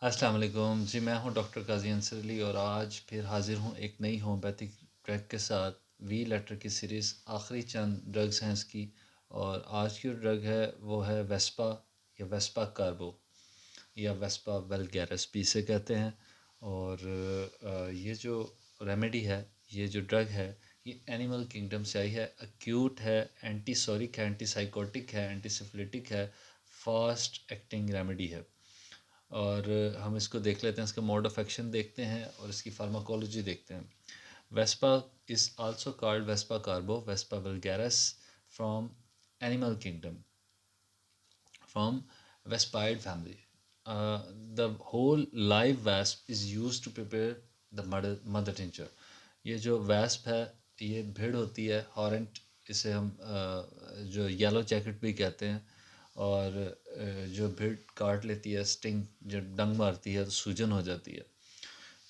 अस्सलाम वालेकुम जी। मैं हूं डॉक्टर काजी अंसर अली और आज फिर हाज़िर हूं एक नई होम्योपैथिक ड्रग के साथ। वी लेटर की सीरीज़ आखिरी चंद ड्रग्स हैं इसकी। और आज की जो ड्रग है वो है वेस्पा या वेस्पा कार्बो या वेस्पा वेल्गैरस भी इसे कहते हैं। और ये जो रेमेडी है, ये जो ड्रग है, ये एनिमल किंगडम से आई है। एक्यूट है, एंटीसोरिक है, एंटीसाइकोटिक है, एंटीसिफिलिटिक है, फास्ट एक्टिंग रेमेडी है। और हम इसको देख लेते हैं, इसका मोड ऑफ एक्शन देखते हैं और इसकी फार्माकोलॉजी देखते हैं। Vespa is also called vespa crabro, vespa vulgaris, from animal kingdom, from Vespidae family. The whole live wasp is use to prepare the mother tincture. ये जो वेस्प है, ये भेड़ होती है, हॉरेंट इसे हम जो येलो जैकेट भी कहते हैं। और जो भेड़ काट लेती है, स्टिंग जब डंग मारती है तो सूजन हो जाती है।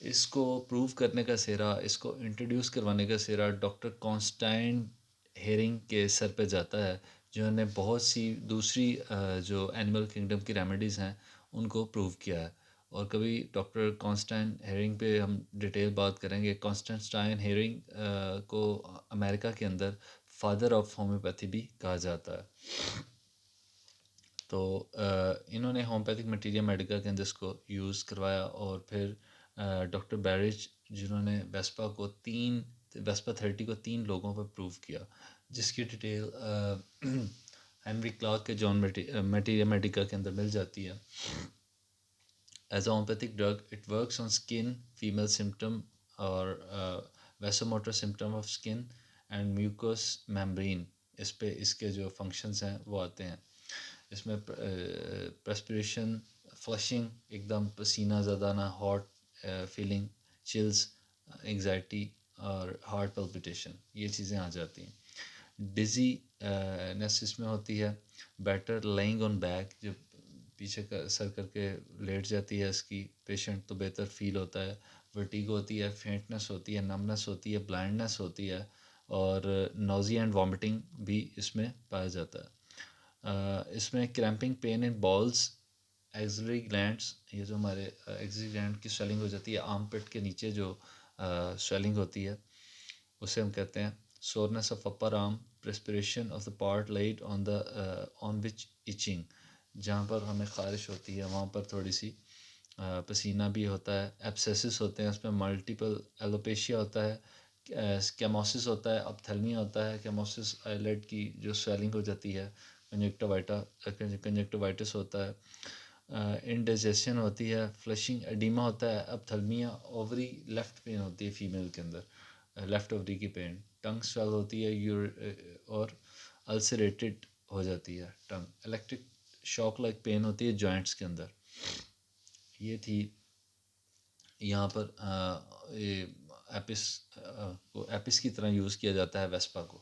इसको प्रूव करने का सेहरा, इसको इंट्रोड्यूस करवाने का सेहरा डॉक्टर कॉन्स्टेंटाइन हेरिंग के सर पे जाता है, जिन्होंने बहुत सी दूसरी जो एनिमल किंगडम की रेमेडीज़ हैं उनको प्रूव किया है। और कभी डॉक्टर कॉन्स्टेंटाइन हेरिंग पे हम डिटेल बात करेंगे। कॉन्स्टेंटाइन हेरिंग को अमेरिका के अंदर फादर ऑफ होम्योपैथी भी कहा जाता है। तो इन्होंने होम्योपैथिक मटीरियल मेडिका के अंदर इसको यूज़ करवाया। और फिर डॉक्टर बैरिज, जिन्होंने वेस्पा 30 को 3 लोगों पर प्रूव किया, जिसकी डिटेल हेनरी क्लार्क के जॉन मटीरियल मेडिका के अंदर मिल जाती है। As a homeopathic drug, it works on skin, female symptom or vasomotor symptom of skin and mucous membrane। इस पे इसके जो फंक्शंस हैं वो आते हैं। इसमें प्रस्पिरेशन, फ्लशिंग, एकदम पसीना ज़्यादा, हॉट फीलिंग, चिल्स, एंग्जाइटी और हार्ट पल्पिटेशन, ये चीज़ें आ जाती हैं। डिज़ी नेस इसमें होती है। बेटर लेइंग ऑन बैक, जब पीछे का सर करके लेट जाती है इसकी पेशेंट तो बेहतर फील होता है। वर्टिगो होती है, फेंटनेस होती है, नमनेस होती है, ब्लाइंडनेस होती है और नोज़िया एंड वॉमिटिंग भी इसमें पाया जाता है। इसमें cramping pain in balls, axillary glands, ये जो हमारे एक्सिलरी ग्लैंड की स्वेलिंग हो जाती है, आर्म पिट के नीचे जो स्वेलिंग होती है उसे हम कहते हैं। Soreness of upper arm, perspiration of the part lain on which itching, जहाँ पर हमें ख़ारिश होती है वहाँ पर थोड़ी सी पसीना भी होता है। एब्सेसिस होते हैं, उसमें मल्टीपल एलोपेशिया होता है, कैमोसिस होता है, अपथेल्मिया होता है। कैमोसिस आईलेट की जो स्वेलिंग हो जाती है, कंजक्टिवाइटिस होता है, इंडाइजेशन होती है, फ्लशिंग एडिमा होता है। अपथेल्मिया, ओवरी लेफ़्ट पेन होती है फीमेल के अंदर, लेफ़्ट ओवरी की पेन, टंग स्वेल होती है, और अल्सरेटेड हो जाती है टंग। इलेक्ट्रिक शॉक लाइक पेन होती है जॉइंट्स के अंदर। ये थी यहाँ पर ये एपिस को एपिस की तरह यूज़ किया जाता है वेस्पा को।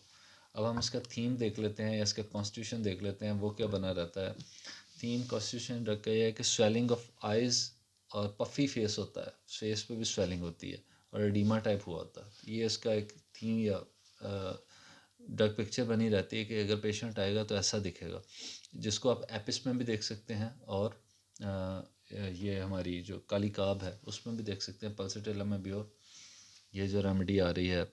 अब हम इसका थीम देख लेते हैं या इसका कॉन्स्टिट्यूशन देख लेते हैं, वो क्या बना रहता है। थीम कॉन्स्टिट्यूशन रखा यह है कि स्वेलिंग ऑफ आइज़, और पफ़ी फेस होता है, फेस पे भी स्वेलिंग होती है और एडिमा टाइप हुआ होता है। ये इसका एक थीम या ड्रग पिक्चर बनी रहती है कि अगर पेशेंट आएगा तो ऐसा दिखेगा, जिसको आप एपिस में भी देख सकते हैं और ये हमारी जो काली काब है उसमें भी देख सकते हैं, पल्सटेला में भी। और ये जो रेमेडी आ रही है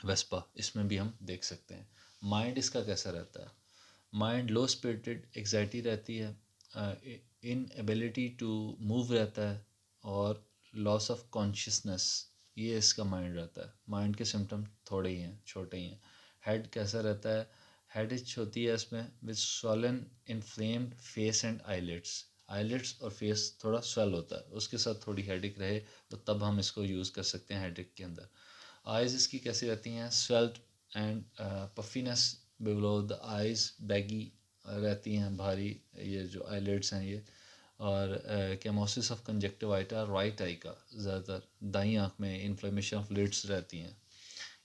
वेस्पा, इसमें भी हम देख सकते हैं। माइंड इसका कैसा रहता है। माइंड लो स्पिरिटेड, एग्जाइटी रहती है, इन एबिलिटी टू मूव रहता है और लॉस ऑफ कॉन्शियसनेस, ये इसका माइंड रहता है। माइंड के सिम्टम थोड़े ही हैं, छोटे ही हैं। हेड कैसा रहता है, हेड इच होती है इसमें with swollen inflamed face and eyelids. Eyelids और फेस थोड़ा स्वेल होता है, उसके साथ थोड़ी हेडेक रहे तो तब हम इसको यूज़ कर सकते हैं हेडेक के अंदर। आइज़ इसकी कैसी रहती हैं, swelled and puffiness below the eyes, baggy रहती हैं, भारी, ये जो आईलिड्स हैं ये। और केमोसिस ऑफ कंजक्टिवाइटा, राइट आई का ज़्यादातर, दाई आँख में इन्फ्लेमेशन ऑफ लिड्स रहती हैं।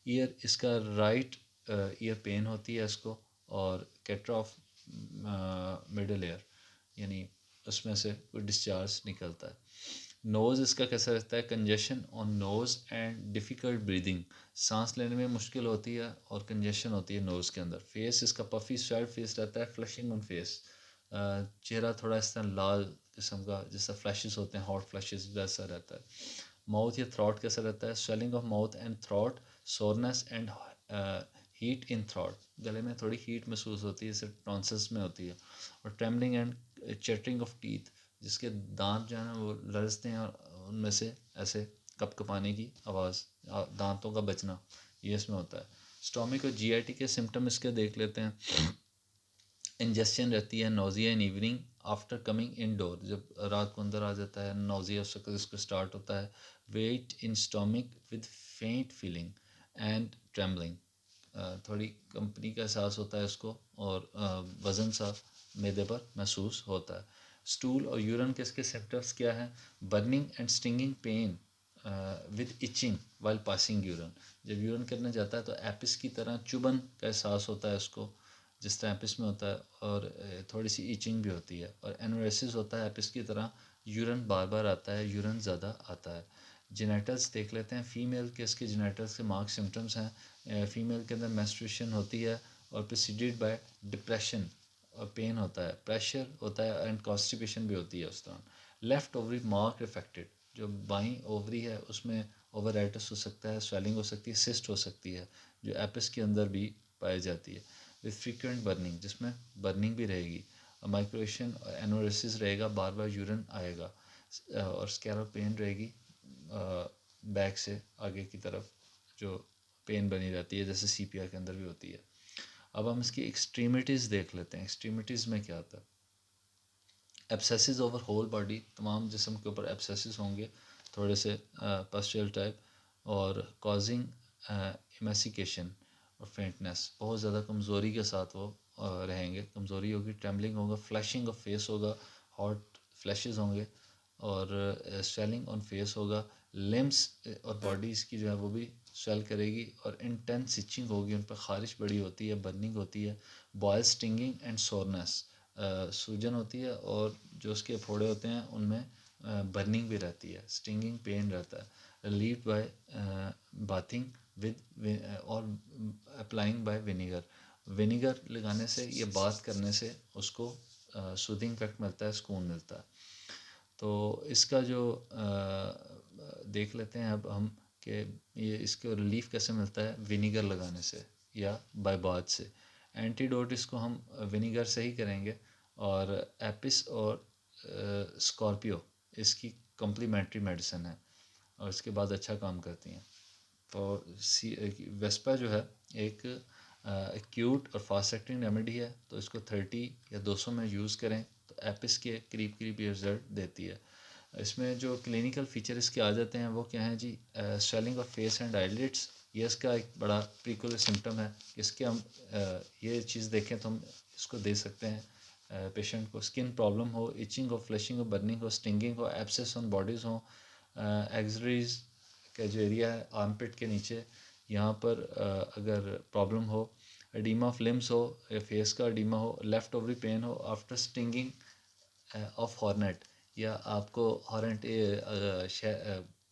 ईयर इसका राइट ईयर पेन होती है इसको, और कैट्रा ऑफ मिडल ईयर, यानी उसमें से कोई डिस्चार्ज निकलता है। नोज़ इसका कैसा रहता है, congestion on nose and difficult breathing, सांस लेने में मुश्किल होती है और कंजेशन होती है नोज़ के अंदर। फेस इसका पफ़ी स्वेल्ड फेस रहता है, फ्लशिंग ऑन फेस, चेहरा थोड़ा इस तरह लाल किस्म का जैसा फ्लैशेस होते हैं, हॉट फ्लैशेस वैसा रहता है। माउथ या थ्रॉट कैसा रहता है? Swelling of mouth and throat, soreness and heat in throat, गले में थोड़ी हीट महसूस होती है, सिर्फ टॉन्सिल्स में होती है। और ट्रेमलिंग एंड चटरिंग ऑफ टीथ, जिसके दांत जो है ना वो लरजते हैं और उनमें से ऐसे कपकपाने की आवाज़, दांतों का बचना, ये इसमें होता है। स्टोमिक और जीआईटी के सिम्टम इसके देख लेते हैं। इंजेक्शन रहती है, nausea in evening after coming indoor, जब रात को अंदर आ जाता है नोज़िया उस वक्त इसको स्टार्ट होता है। वेट इन स्टोमिक विद फेंट फीलिंग एंड ट्रेम्बलिंग, थोड़ी कंपनी का एहसास होता है इसको, और वज़न सा मैदे पर महसूस होता है। स्टूल और यूरिन के इसके सिम्टम्स क्या हैं? Burning and stinging pain with itching while passing urine, जब यूरिन करने जाता है तो एपिस की तरह चुभन का एहसास होता है इसको, जिस तरह एपिस में होता है, और थोड़ी सी इचिंग भी होती है। और एनोरेसिस होता है एपिस की तरह, यूरिन बार बार आता है, यूरिन ज़्यादा आता है। जेनेटल्स देख लेते हैं। फ़ीमेल के इसके जेनेटल्स के मार्क सिम्टम्स हैं। फ़ीमेल के अंदर मेंस्ट्रुएशन होती है और प्रिसीडेड बाय डिप्रेशन, और पेन होता है, प्रेशर होता है एंड कॉन्स्टिपेशन भी होती है उस दौरान। लेफ़्ट ओवरी मार्क इफेक्टेड, जो बाईं ओवरी है उसमें ओवराइटिस हो सकता है, स्वेलिंग हो सकती है, सिस्ट हो सकती है, जो एपिस के अंदर भी पाई जाती है। विद फ्रीक्वेंट बर्निंग, जिसमें बर्निंग भी रहेगी, माइक्रोएशन और एनोरेसिस रहेगा, बार बार यूरिन आएगा, और स्कैल्प पेन रहेगी बैक से आगे की तरफ, जो पेन बनी रहती है जैसे सीपीआर के अंदर भी होती है। अब हम इसकी एक्सट्रीमिटीज़ देख लेते हैं। एक्सट्रीमिटीज़ में क्या आता है? एब्सेसिस ओवर होल बॉडी, तमाम जिस्म के ऊपर एब्सेसिस होंगे, थोड़े से पस्चुअल टाइप, और कॉजिंग इमेसिकेशन और फेंटनेस, बहुत ज़्यादा कमज़ोरी के साथ वो रहेंगे, कमज़ोरी होगी, ट्रेम्बलिंग होगा, फ्लैशिंग ऑफ फेस होगा, हॉट फ्लैशेस होंगे, और स्वेलिंग ऑन फेस होगा। लिम्स और बॉडीज़ की जो है वो भी स्वेल करेगी, और इंटेंस इचिंग होगी, उन पर ख़ारिश बड़ी होती है, बर्निंग होती है। बॉयल, स्टिंगिंग एंड सोरनेस, सूजन होती है, और जो उसके फोड़े होते हैं उनमें बर्निंग भी रहती है, स्टिंगिंग पेन रहता है। रिलीव्ड बाय बाथिंग विद और अप्लाइंग बाय विनीगर, विनीगर लगाने से या बाथ करने से उसको सूदिंग इफेक्ट मिलता है, सुकून मिलता है। तो इसका जो देख लेते हैं अब हम कि ये इसको रिलीफ कैसे मिलता है, विनीगर लगाने से या बाय बाथ से। एंटीडोट इसको हम विनीगर से ही करेंगे, और एपिस और स्कॉर्पियो इसकी कम्प्लीमेंट्री मेडिसिन है, और इसके बाद अच्छा काम करती हैं। तो वेस्पा जो है एक एक्यूट और फास्ट एक्टिंग रेमेडी है, तो इसको 30 या 200 में यूज़ करें तो एपिस के करीब करीब ये रिजल्ट देती है। इसमें जो क्लिनिकल फीचर इसके आ जाते हैं वो क्या है जी? Swelling of face and eyelids, ये इसका एक बड़ा प्रीकुलर सिम्टम है। इसके हम ये चीज़ देखें तो हम इसको दे सकते हैं पेशेंट को। स्किन प्रॉब्लम हो, इचिंग हो, फ्लशिंग हो, बर्निंग हो, स्टिंगिंग हो, एब्सेस ऑन बॉडीज़ हो, एक्सरीज का जो एरिया है आर्मपिट के नीचे, यहाँ पर अगर प्रॉब्लम हो, एडीमा ऑफ लिम्स हो या फेस का एडीमा हो, लेफ़्ट ओवरी पेन हो आफ्टर स्टिंगिंग ऑफ हॉर्नेट, या आपको हॉर्नेट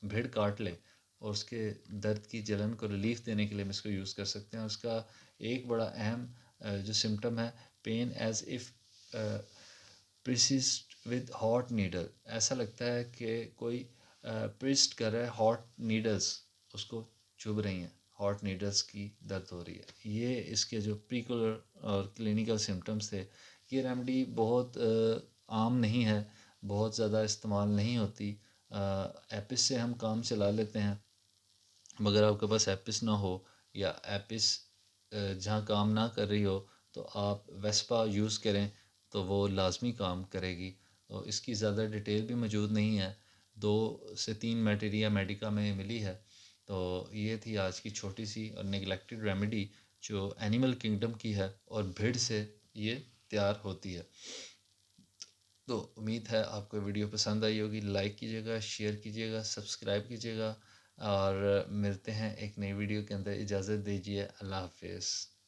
भेड़ काट ले और उसके दर्द की जलन को रिलीफ देने के लिए हम इसको यूज़ कर सकते हैं। उसका एक बड़ा अहम जो सिम्टम है, pain as if pierced with hot needle, ऐसा लगता है कि कोई प्रिस्ट कर रहा है, हॉट नीडल्स उसको चुभ रही हैं, हॉट नीडल्स की दर्द हो रही है। ये इसके जो प्रीकुलर और क्लिनिकल सिम्टम्स थे। ये रेमेडी बहुत आम नहीं है, बहुत ज़्यादा इस्तेमाल नहीं होती। एपिस से हम काम चला लेते हैं, मगर आपके पास एपिस ना हो, या एपिस जहाँ काम ना कर रही हो, तो आप वेस्पा यूज़ करें तो वो लाजमी काम करेगी। तो इसकी ज़्यादा डिटेल भी मौजूद नहीं है, 2 से 3 मटेरिया मेडिका में मिली है। तो ये थी आज की छोटी सी और नेगलेक्टेड रेमेडी जो एनिमल किंगडम की है, और भेड़ से ये तैयार होती है। तो उम्मीद है आपको वीडियो पसंद आई होगी। लाइक कीजिएगा, शेयर कीजिएगा, सब्सक्राइब कीजिएगा, और मिलते हैं एक नई वीडियो के अंदर। इजाज़त दीजिए, अल्लाह हाफिज़।